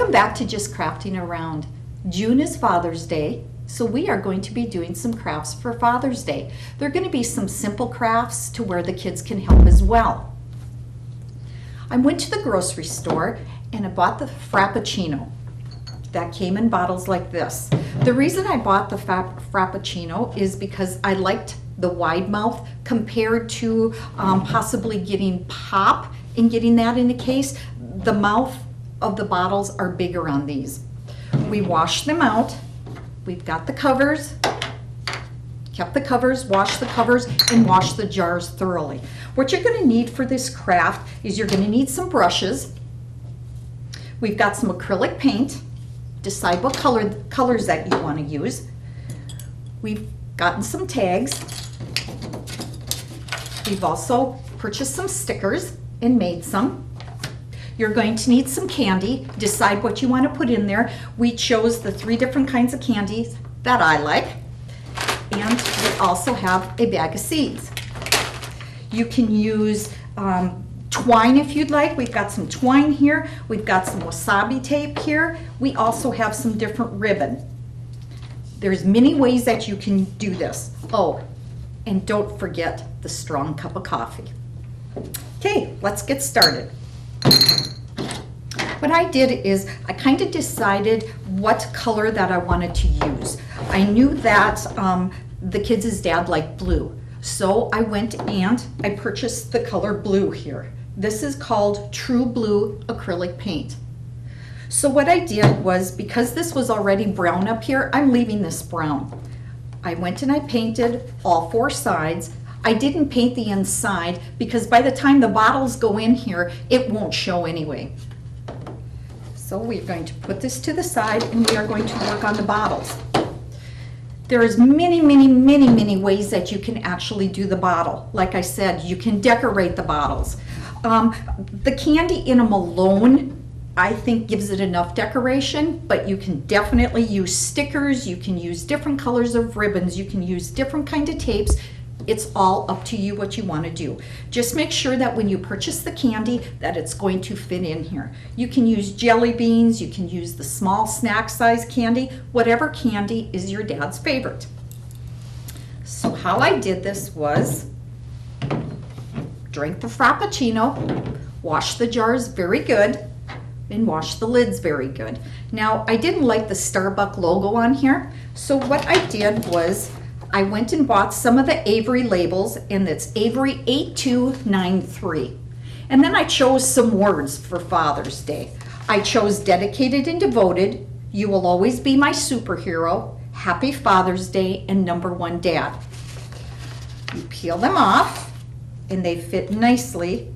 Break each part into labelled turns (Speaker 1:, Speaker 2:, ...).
Speaker 1: Welcome back to Just Crafting Around. June is Father's Day, so we are going to be doing some crafts for Father's Day. They're going to be some simple crafts to where the kids can help as well. I went to the grocery store and I bought the Frappuccino. That came in bottles like this. The reason I bought the Frappuccino is because I liked the wide mouth compared to possibly getting pop and getting that in a case. The mouth of the bottles are bigger on these. We washed them out. We've got the covers, kept the covers, washed the covers, and washed the jars thoroughly. What you're going to need for this craft is you're going to need some brushes. We've got some acrylic paint. Decide what colors that you want to use. We've gotten some tags. We've also purchased some stickers and made some. You're going to need some candy. Decide what you want to put in there. We chose the 3 different kinds of candies that I like. And we also have a bag of seeds. You can use twine if you'd like. We've got some twine here. We've got some wasabi tape here. We also have some different ribbon. There's many ways that you can do this. Oh, and don't forget the strong cup of coffee. Okay, let's get started. What I did is I kind of decided what color that I wanted to use. I knew that the kids' dad liked blue. So I went and I purchased the color blue here. This is called True Blue acrylic paint. So what I did was, because this was already brown up here, I'm leaving this brown. I went and I painted all 4 sides. I didn't paint the inside because by the time the bottles go in here, it won't show anyway. So we're going to put this to the side and we are going to work on the bottles. There's many ways that you can actually do the bottle. Like I said, you can decorate the bottles. The candy in them alone, I think, gives it enough decoration, but you can definitely use stickers, you can use different colors of ribbons, you can use different kind of tapes. It's all up to you what you want to do. Just make sure that when you purchase the candy that it's going to fit in here. You can use jelly beans, you can use the small snack size candy, whatever candy is your dad's favorite. So how I did this was drink the Frappuccino, wash the jars very good, and wash the lids very good. Now I didn't like the Starbucks logo on here, so what I did was I went and bought some of the Avery labels, and it's Avery 8293. And then I chose some words for Father's Day. I chose dedicated and devoted, you will always be my superhero, happy Father's Day, and #1 dad. You peel them off and they fit nicely.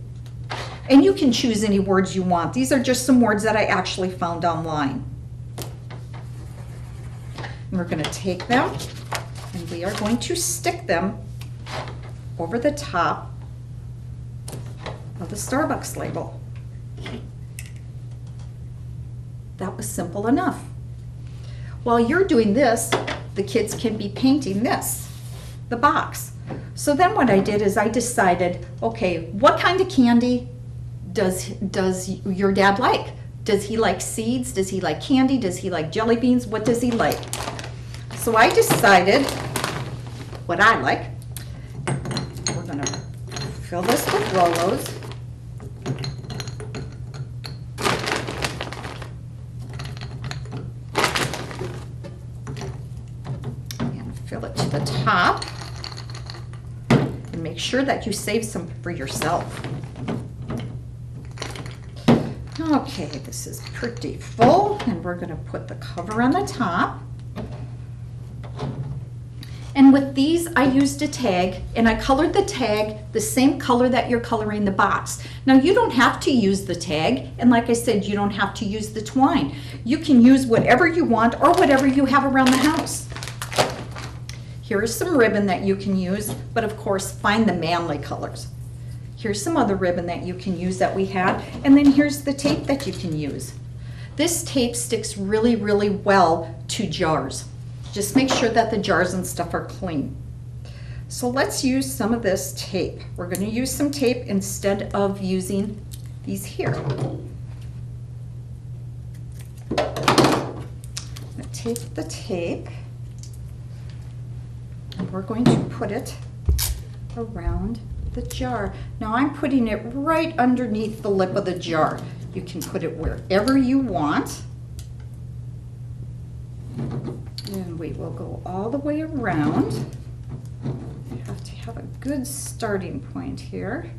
Speaker 1: And you can choose any words you want. These are just some words that I actually found online. And we're going to take them and we are going to stick them over the top of the Starbucks label. That was simple enough. While you're doing this, the kids can be painting this, the box. So then what I did is I decided, okay, what kind of candy does your dad like? Does he like seeds? Does he like candy? Does he like jelly beans? What does he like? So I decided what I like. We're gonna fill this with Rolos. And fill it to the top. And make sure that you save some for yourself. Okay, this is pretty full, and we're gonna put the cover on the top. And with these, I used a tag, and I colored the tag the same color that you're coloring the box. Now, you don't have to use the tag, and like I said, you don't have to use the twine. You can use whatever you want or whatever you have around the house. Here is some ribbon that you can use, but of course, find the manly colors. Here's some other ribbon that you can use that we had, and then here's the tape that you can use. This tape sticks really well to jars. Just make sure that the jars and stuff are clean. So let's use some of this tape. We're going to use some tape instead of using these here. gonna take the tape and we're going to put it around the jar. Now I'm putting it right underneath the lip of the jar. You can put it wherever you want. And we will go all the way around. You have to have a good starting point here.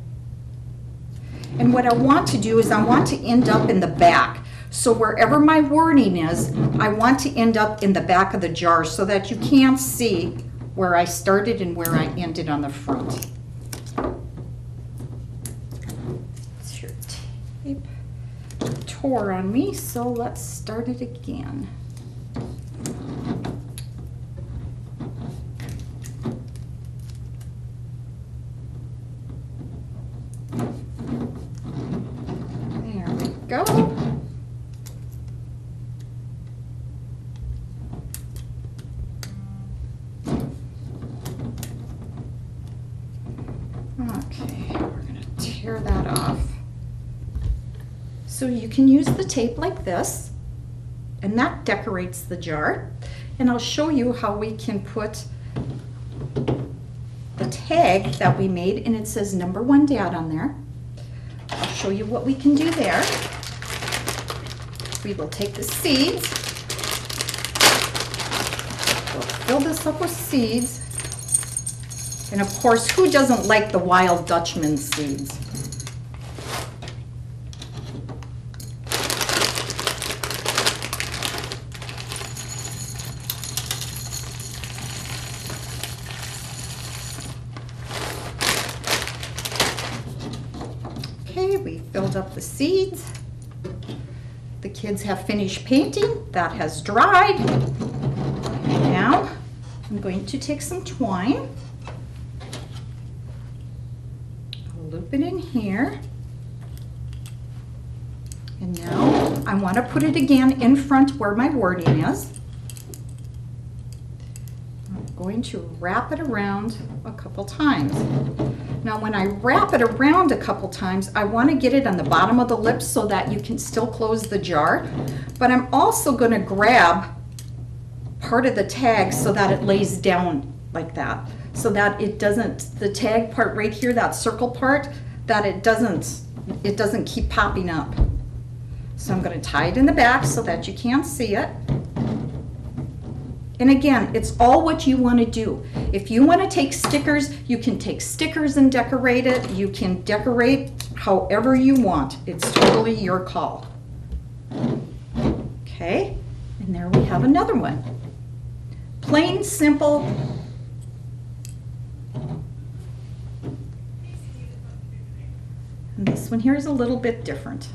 Speaker 1: And what I want to do is I want to end up in the back. So wherever my wording is, I want to end up in the back of the jar so that you can't see where I started and where I ended on the front. It's your tape tore on me, so let's start it again. There we go. Okay, we're going to tear that off. So you can use the tape like this, and that decorates the jar. And I'll show you how we can put the tag that we made, and it says number 1 Dad on there. I'll show you what we can do there. We will take the seeds. We'll fill this up with seeds. And of course, who doesn't like the Wild Dutchman seeds? Okay, we filled up the seeds. The kids have finished painting. That has dried. Now, I'm going to take some twine. Loop it in here. And now I want to put it again in front where my wording is. I'm going to wrap it around a couple times. Now when I wrap it around a couple times, I want to get it on the bottom of the lips so that you can still close the jar. But I'm also going to grab part of the tag so that it lays down like that. So that it doesn't, the tag part right here, that circle part, that it doesn't keep popping up. So I'm going to tie it in the back so that you can't see it. And again, it's all what you want to do. If you want to take stickers, you can take stickers and decorate it. You can decorate however you want. It's totally your call. Okay, and there we have another one. Plain, simple. And this one here is a little bit different.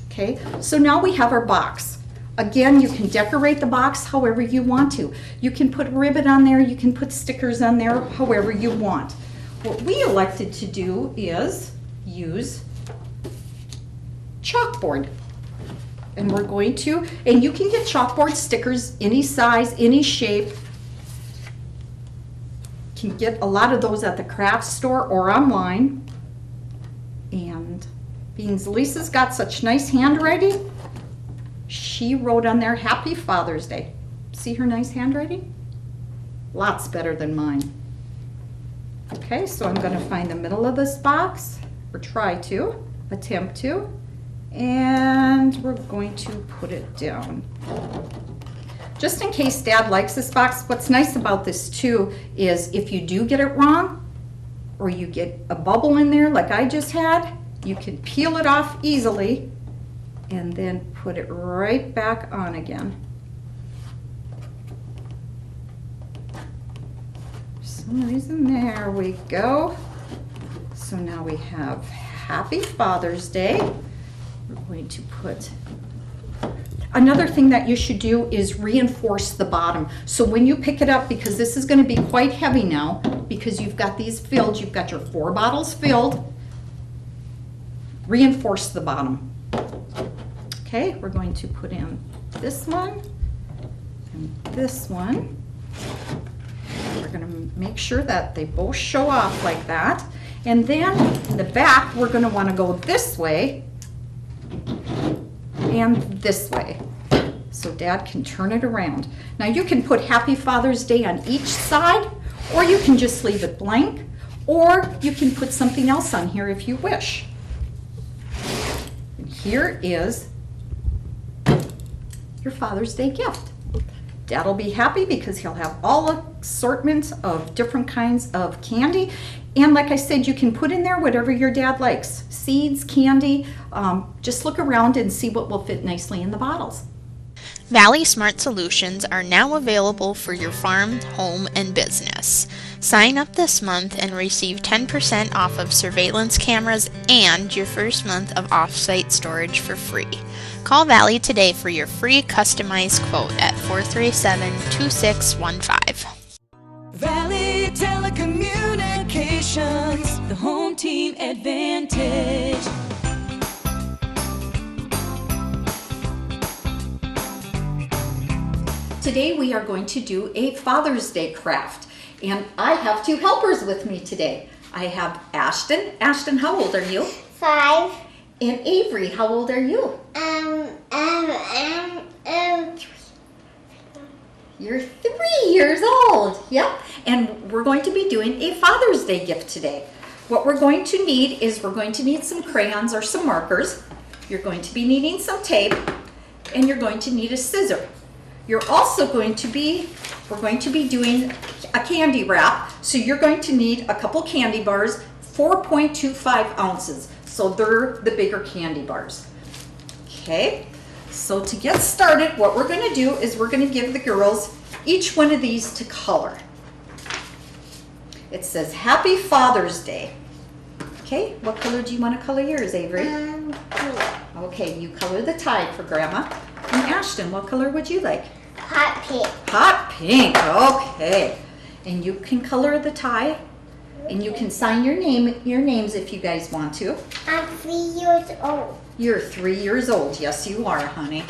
Speaker 1: Okay, so now we have our box. Again, you can decorate the box however you want to. You can put ribbon on there, you can put stickers on there, however you want. What we elected to do is use chalkboard. And we're going to, and you can get chalkboard stickers any size, any shape. You can get a lot of those at the craft store or online. And being Lisa's got such nice handwriting, she wrote on there, Happy Father's Day. See her nice handwriting? Lots better than mine. Okay, so I'm going to find the middle of this box, or try to, attempt to, and we're going to put it down. Just in case Dad likes this box, what's nice about this too is if you do get it wrong, or you get a bubble in there like I just had, you can peel it off easily and then put it right back on again. For some reason, there we go. So now we have Happy Father's Day. We're going to put, another thing that you should do is reinforce the bottom. So when you pick it up, because this is going to be quite heavy now, because you've got these filled, you've got your 4 bottles filled, reinforce the bottom. Okay, we're going to put in this one and this one. We're going to make sure that they both show off like that. And then in the back, we're going to want to go this way and this way. so Dad can turn it around. Now you can put Happy Father's Day on each side, or you can just leave it blank, or you can put something else on here if you wish. And here is your Father's Day gift. Dad'll be happy because he'll have all assortments of different kinds of candy. And like I said, you can put in there whatever your dad likes. Seeds, candy, just look around and see what will fit nicely in the bottles.
Speaker 2: Valley Smart Solutions are now available for your farm, home, and business. Sign up this month and receive 10% off of surveillance cameras and your first month of off-site storage for free. Call Valley today for your free customized quote at 437-2615.
Speaker 3: Valley Telecommunications, the home team advantage.
Speaker 1: Today we are going to do a Father's Day craft, and I have two helpers with me today. I have Ashton. Ashton, how old are you?
Speaker 4: 5.
Speaker 1: And Avery, how old are you?
Speaker 4: 3.
Speaker 1: You're 3 years old. Yep. And we're going to be doing a Father's Day gift today. What we're going to need is we're going to need some crayons or some markers. You're going to be needing some tape, and you're going to need a scissor. You're also we're going to be doing a candy wrap. So you're going to need a couple candy bars, 4.25 ounces. So they're the bigger candy bars. Okay, so to get started, what we're going to do is we're going to give the girls each one of these to color. It says Happy Father's Day. Okay, what color do you want to color yours, Avery? Okay, you color the tie for Grandma. And Ashton, what color would you like?
Speaker 4: Hot pink.
Speaker 1: Hot pink, okay. And you can color the tie, and you can sign your names if you guys want to.
Speaker 4: I'm 3 years old.
Speaker 1: You're 3 years old. Yes, you are, honey.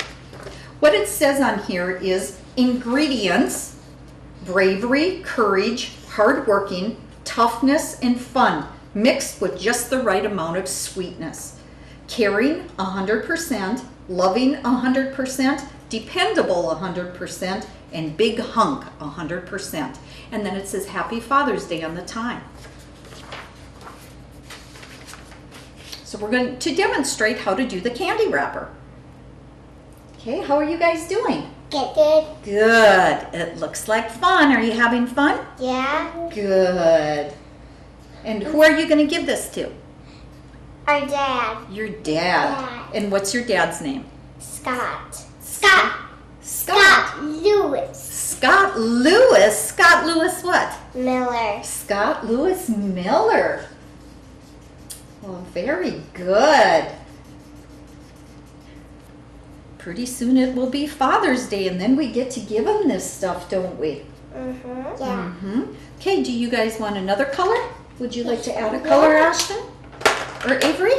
Speaker 1: What it says on here is ingredients: bravery, courage, hardworking, toughness, and fun, mixed with just the right amount of sweetness. Caring, 100%, loving, 100%, dependable, 100%, and big hunk, 100%. And then it says Happy Father's Day on the tie. So we're going to demonstrate how to do the candy wrapper. Okay, how are you guys doing?
Speaker 4: Good.
Speaker 1: Good. It looks like fun. Are you having fun?
Speaker 4: Yeah.
Speaker 1: Good. And who are you going to give this to?
Speaker 4: Our dad.
Speaker 1: Your dad.
Speaker 4: Dad.
Speaker 1: And what's your dad's name?
Speaker 4: Scott.
Speaker 1: Scott
Speaker 4: Lewis.
Speaker 1: Scott Lewis. Scott Lewis what?
Speaker 4: Miller.
Speaker 1: Scott Lewis Miller. Well, very good. Pretty soon it will be Father's Day, and then we get to give him this stuff, don't we?
Speaker 4: Yeah.
Speaker 1: Okay, do you guys want another color? Would you like to add a color, Ashton? Or Avery?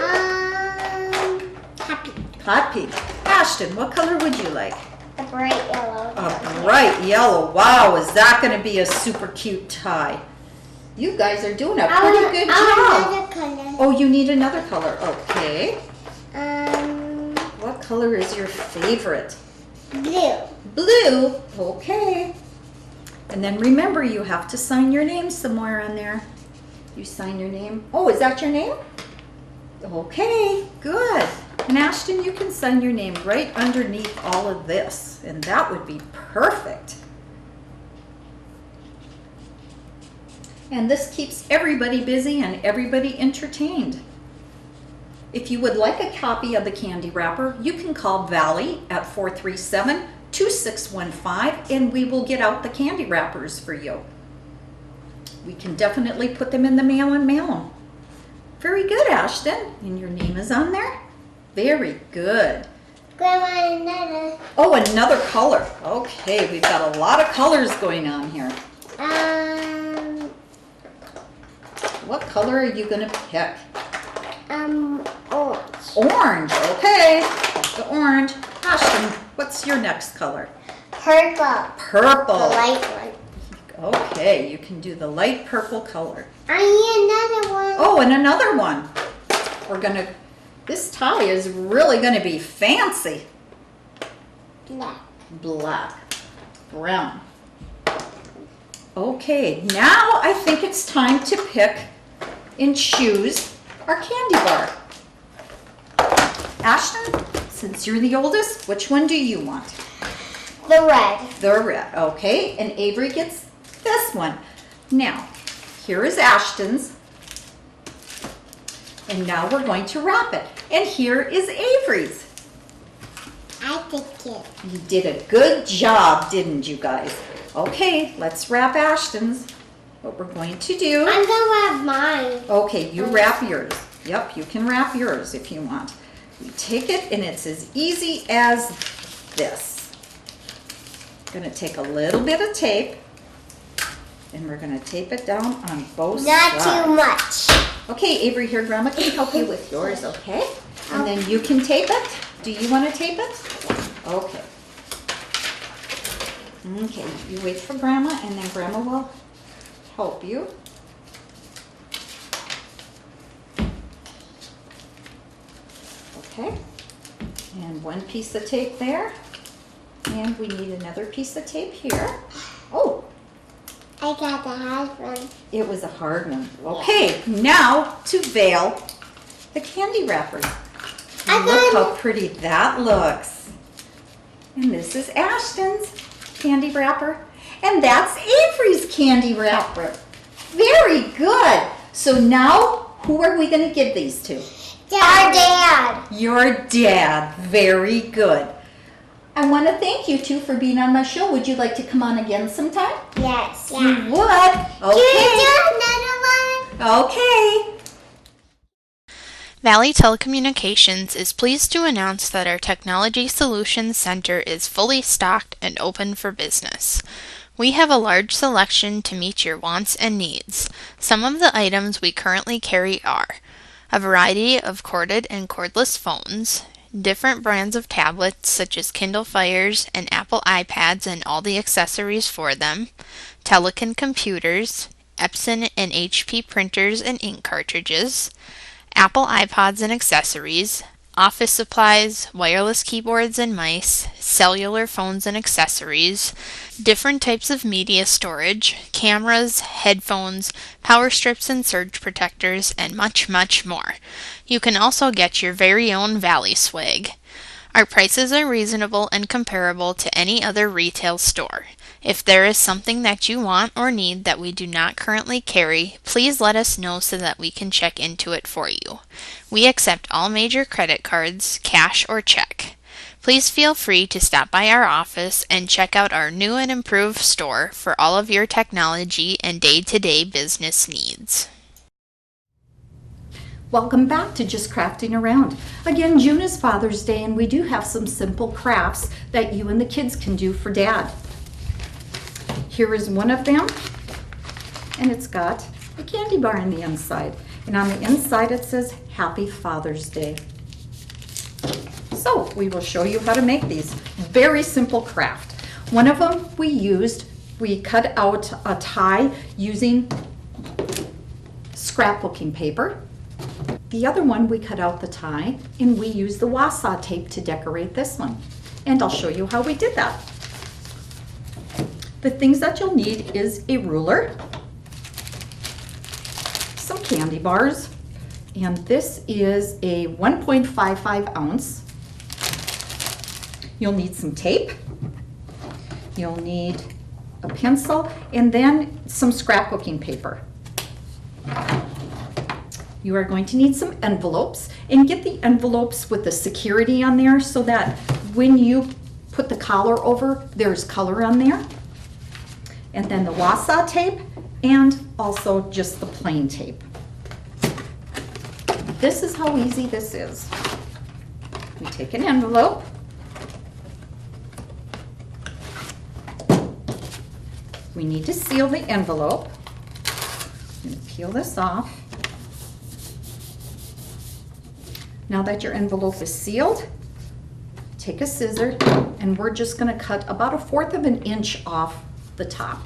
Speaker 4: Happy.
Speaker 1: Hot pink. Ashton, what color would you like?
Speaker 4: A bright yellow.
Speaker 1: A bright yellow. Wow, is that going to be a super cute tie? You guys are doing a pretty good job.
Speaker 4: Another color.
Speaker 1: Oh, you need another color. Okay.
Speaker 4: Um,
Speaker 1: What color is your favorite?
Speaker 4: blue.
Speaker 1: Blue. Okay. And then remember, you have to sign your name somewhere on there. You sign your name. Oh, is that your name? Okay, good. And Ashton, you can sign your name right underneath all of this, and that would be perfect. And this keeps everybody busy and everybody entertained. If you would like a copy of the candy wrapper, you can call Valley at 437-2615, and we will get out the candy wrappers for you. We can definitely put them in the mail and mail them. Very good, Ashton. And your name is on there? Very good.
Speaker 4: Grandma, another.
Speaker 1: Oh, another color. Okay, we've got a lot of colors going on here. What color are you going to pick?
Speaker 4: Orange.
Speaker 1: Orange, okay. The orange. Ashton, what's your next color?
Speaker 4: Purple.
Speaker 1: Purple.
Speaker 4: The light one.
Speaker 1: Okay, you can do the light purple color.
Speaker 4: I need another one.
Speaker 1: Oh, and another one. This tie is really gonna be fancy.
Speaker 4: Black.
Speaker 1: black, brown. Okay, now I think it's time to pick and choose our candy bar. Ashton, since you're the oldest, which one do you want?
Speaker 4: The red.
Speaker 1: The red, okay, and Avery gets this one. Now, here is Ashton's, and now we're going to wrap it. And here is Avery's.
Speaker 4: I pick it.
Speaker 1: You did a good job, didn't you guys? Okay, let's wrap Ashton's. What we're going to do.
Speaker 4: I'm gonna have mine.
Speaker 1: Okay, you wrap yours. Yep, you can wrap yours if you want. You take it and it's as easy as this. Gonna take a little bit of tape and we're gonna tape it down on both
Speaker 4: Not
Speaker 1: sides.
Speaker 4: too much.
Speaker 1: Okay, Avery, here, Grandma can help you with yours, okay? And then you can tape it. Do you want to tape it? Okay. Okay, you wait for Grandma and then Grandma will help you. Okay, and one piece of tape there. And we need another piece of tape here. Oh,
Speaker 4: I got the hard one.
Speaker 1: it was a hard one. Okay, now to veil the candy wrappers. Look how pretty that looks. And this is Ashton's candy wrapper. And that's Avery's candy wrapper. Very good. So now, who are we going to give these to?
Speaker 4: Our dad.
Speaker 1: Your dad. Very good. I want to thank you two for being on my show. Would you like to come on again sometime?
Speaker 4: Yes.
Speaker 1: You would?
Speaker 4: Can we
Speaker 1: Okay.
Speaker 4: do another one?
Speaker 1: Okay.
Speaker 2: Valley Telecommunications is pleased to announce that our Technology Solutions Center is fully stocked and open for business. We have a large selection to meet your wants and needs. Some of the items we currently carry are a variety of corded and cordless phones, different brands of tablets such as Kindle Fires and Apple iPads and all the accessories for them, Telekin computers, Epson and HP printers and ink cartridges, Apple iPods and accessories, office supplies, wireless keyboards and mice, cellular phones and accessories, different types of media storage, cameras, headphones, power strips and surge protectors, and much, much more. You can also get your very own Valley swag. Our prices are reasonable and comparable to any other retail store. If there is something that you want or need that we do not currently carry, please let us know so that we can check into it for you. We accept all major credit cards, cash or check. Please feel free to stop by our office and check out our new and improved store for all of your technology and day-to-day business needs.
Speaker 1: Welcome back to Just Crafting Around. Again, June is Father's Day and we do have some simple crafts that you and the kids can do for Dad. Here is one of them, and it's got a candy bar on the inside. And on the inside it says, Happy Father's Day. So we will show you how to make these. Very simple craft. One of them we cut out a tie using scrapbooking paper. The other one we cut out the tie and we used the Wausau tape to decorate this one. And I'll show you how we did that. The things that you'll need is a ruler, some candy bars, and this is a 1.55 ounce. You'll need some tape, you'll need a pencil, and then some scrapbooking paper. You are going to need some envelopes, and get the envelopes with the security on there so that when you put the collar over, there's color on there. And then the Wausau tape, and also just the plain tape. This is how easy this is. We take an envelope, we need to seal the envelope. I'm going to peel this off. Now that your envelope is sealed, take a scissor and we're just going to cut about 1/4 of an inch off the top.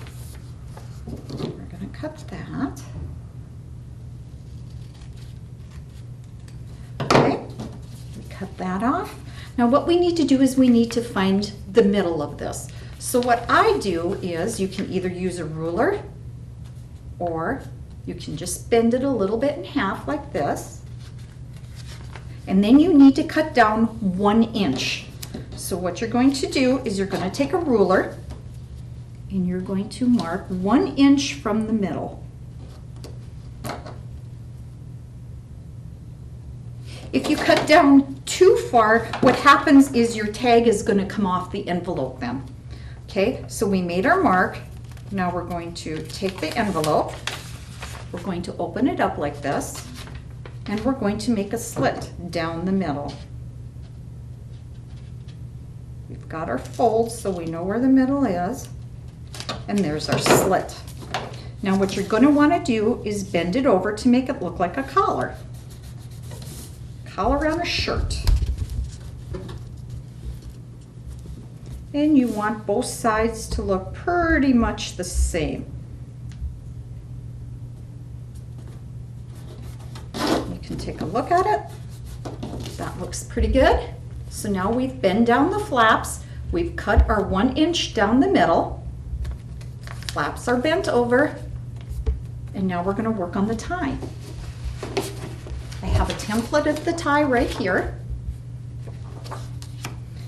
Speaker 1: We're going to cut that. Okay, we cut that off. Now what we need to do is we need to find the middle of this. So what I do is you can either use a ruler or you can just bend it a little bit in half like this. And then you need to cut down 1 inch. So what you're going to do is you're going to take a ruler and you're going to mark 1 inch from the middle. If you cut down too far, what happens is your tag is going to come off the envelope then. Okay, so we made our mark. Now we're going to take the envelope. We're going to open it up like this, and we're going to make a slit down the middle. We've got our fold so we know where the middle is, and there's our slit. Now what you're going to want to do is bend it over to make it look like a collar. Collar on a shirt. And you want both sides to look pretty much the same. You can take a look at it. That looks pretty good. So now we've bent down the flaps. We've cut our 1 inch down the middle. Flaps are bent over. And now we're going to work on the tie. I have a template of the tie right here.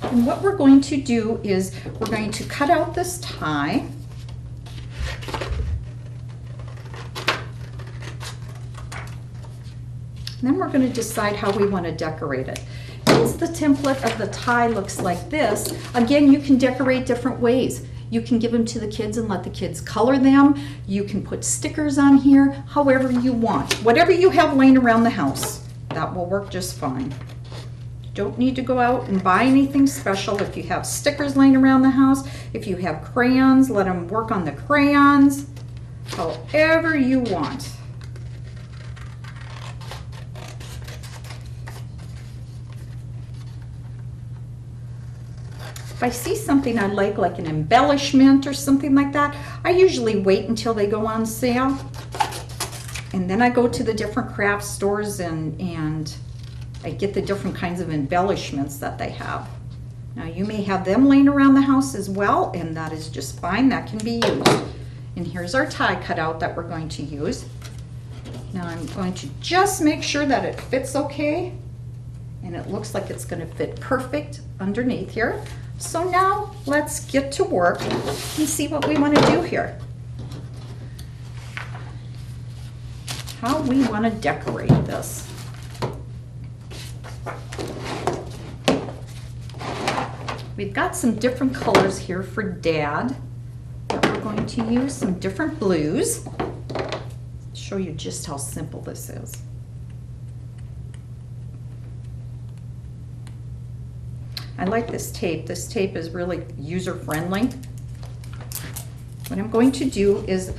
Speaker 1: And what we're going to do is we're going to cut out this tie. And then we're going to decide how we want to decorate it. Since the template of the tie looks like this, again, you can decorate different ways. You can give them to the kids and let the kids color them. You can put stickers on here, however you want. Whatever you have laying around the house, that will work just fine. Don't need to go out and buy anything special. If you have stickers laying around the house, if you have crayons, let them work on the crayons, however you want. If I see something I like an embellishment or something like that, I usually wait until they go on sale. And then I go to the different craft stores and I get the different kinds of embellishments that they have. Now you may have them laying around the house as well, and that is just fine. That can be used. And here's our tie cutout that we're going to use. Now I'm going to just make sure that it fits okay. And it looks like it's going to fit perfect underneath here. So now let's get to work and see what we want to do here. How we want to decorate this. We've got some different colors here for Dad that we're going to use, some different blues. Show you just how simple this is. I like this tape. This tape is really user-friendly. What I'm going to do is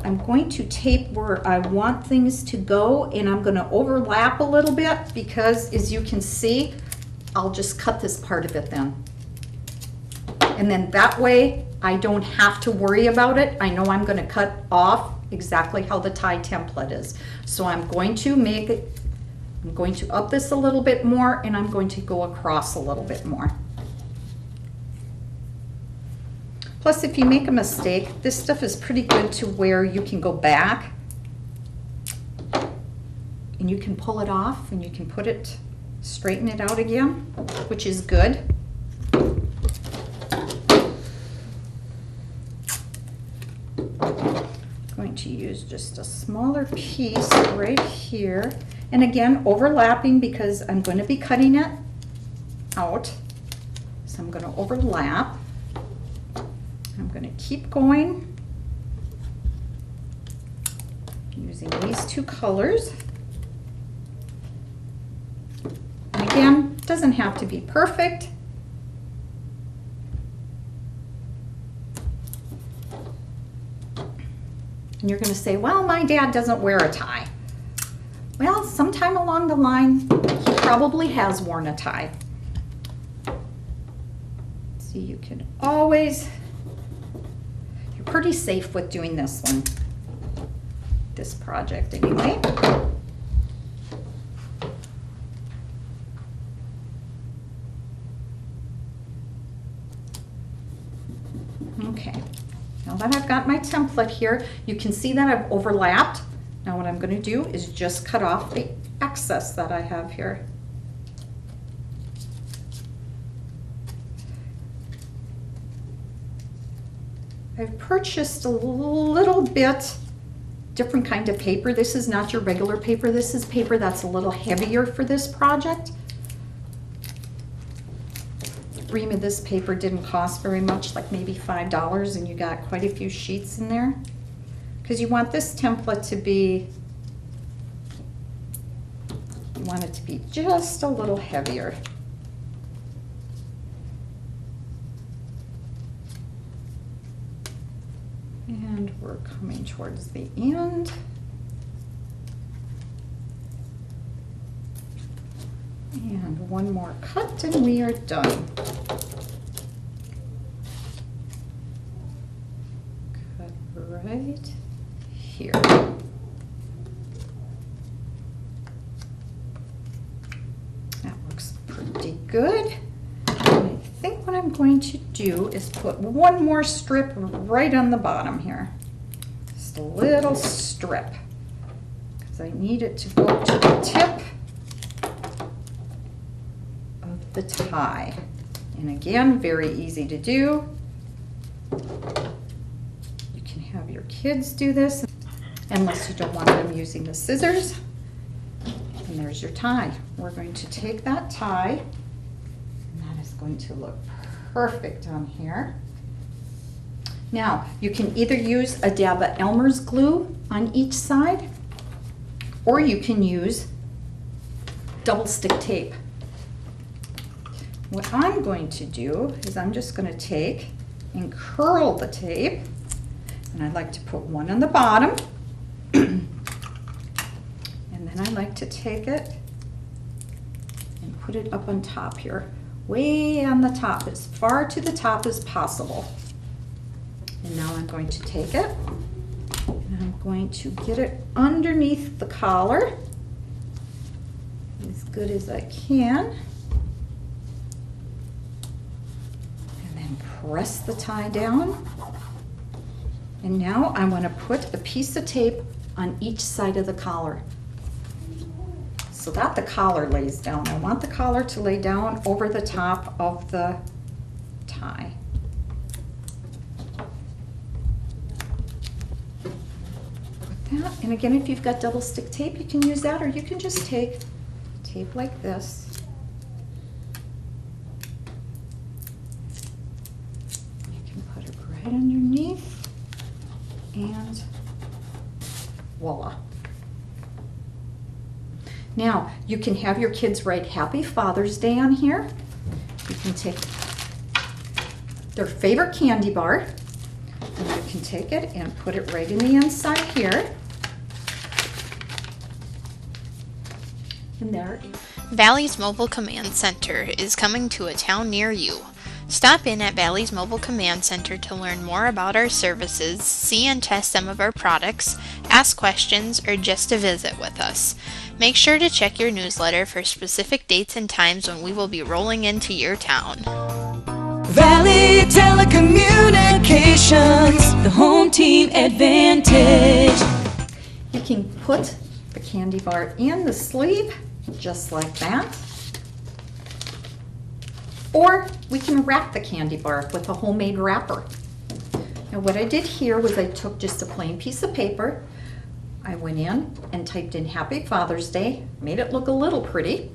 Speaker 1: I'm going to tape where I want things to go, and I'm going to overlap a little bit because, as you can see, I'll just cut this part of it then. And then that way I don't have to worry about it. I know I'm going to cut off exactly how the tie template is. So I'm going to make it, I'm going to up this a little bit more, and I'm going to go across a little bit more. Plus, if you make a mistake, this stuff is pretty good to where you can go back and you can pull it off and you can put it, straighten it out again, which is good. Going to use just a smaller piece right here. And again, overlapping because I'm going to be cutting it out. So I'm going to overlap. I'm going to keep going using these two colors. And again, it doesn't have to be perfect. And you're going to say, well, my dad doesn't wear a tie. Well, sometime along the line, he probably has worn a tie. See, you can always, you're pretty safe with doing this one, this project anyway. that I've got my template here, you can see that I've overlapped. Now what I'm going to do is just cut off the excess that I have here. I've purchased a little bit different kind of paper. This is not your regular paper. This is paper that's a little heavier for this project. Ream of this paper didn't cost very much, like maybe $5, and you got quite a few sheets in there. Because you want this template to be, you want it to be just a little heavier. And we're coming towards the end. And one more cut and we are done. Cut right here. That looks pretty good. I think what I'm going to do is put one more strip right on the bottom here. Just a little strip, because I need it to go to the tip of the tie. And again, very easy to do. You can have your kids do this, unless you don't want them using the scissors. And there's your tie. We're going to take that tie, going to look perfect on here. Now, you can either use a dab of Elmer's glue on each side, or you can use double stick tape. What I'm going to do is I'm just going to take and curl the tape, and I like to put one on the bottom, and then I like to take it and put it up on top here. Way on the top, as far to the top as possible. And now I'm going to take it and I'm going to get it underneath the collar as good as I can. And then press the tie down. And now I want to put a piece of tape on each side of the collar, so that the collar lays down. I want the collar to lay down over the top of the tie. Like that. And again, if you've got double stick tape, you can use that, or you can just take tape like this. You can put it right underneath, and voila. Now, you can have your kids write Happy Father's Day on here. You can take their favorite candy bar, and you can take it and put it right in the inside here. And there.
Speaker 2: Valley's Mobile Command Center is coming to a town near you. Stop in at Valley's Mobile Command Center to learn more about our services, see and test some of our products, ask questions, or just to visit with us. Make sure to check your newsletter for specific dates and times when we will be rolling into your town.
Speaker 3: Valley Telecommunications, the home team advantage.
Speaker 1: You can put the candy bar in the sleeve, just like that. Or we can wrap the candy bar with a homemade wrapper. Now what I did here was I took just a plain piece of paper. I went in and typed in Happy Father's Day, made it look a little pretty.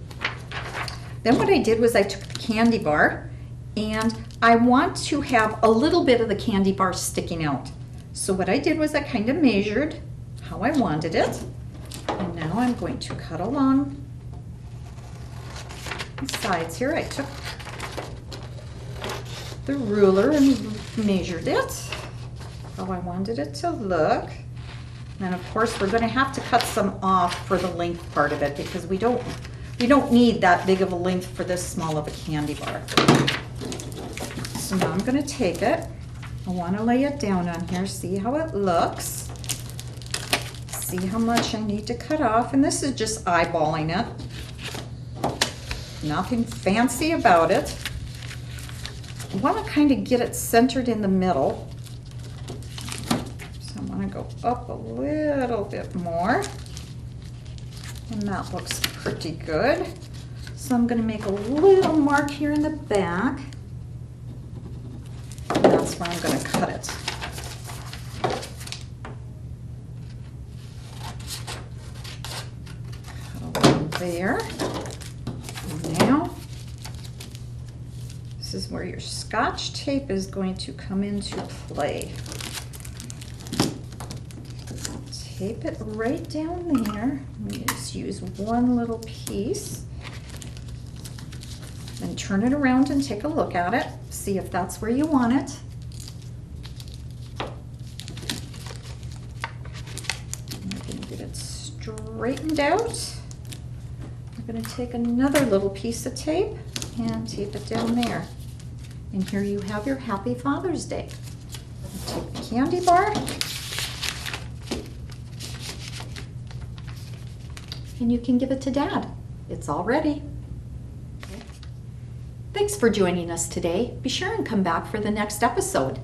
Speaker 1: Then what I did was I took the candy bar, and I want to have a little bit of the candy bar sticking out. So what I did was I kind of measured how I wanted it. And now I'm going to cut along the sides here. I took the ruler and measured it how I wanted it to look. And of course we're going to have to cut some off for the length part of it, because we don't need that big of a length for this small of a candy bar. So now I'm going to take it. I want to lay it down on here, see how it looks, see how much I need to cut off, and this is just eyeballing it. Nothing fancy about it. I want to kind of get it centered in the middle. want to go up a little bit more. And that looks pretty good. So I'm going to make a little mark here in the back. And that's where I'm going to cut it. Cut along there. And now, this is where your Scotch tape is going to come into play. Tape it right down there. We just use one little piece. Then turn it around and take a look at it. See if that's where you want it. And we're going to get it straightened out. We're going to take another little piece of tape and tape it down there. And here you have your Happy Father's Day. Take the candy bar. And you can give it to Dad. It's all ready. Thanks for joining us today. Be sure and come back for the next episode.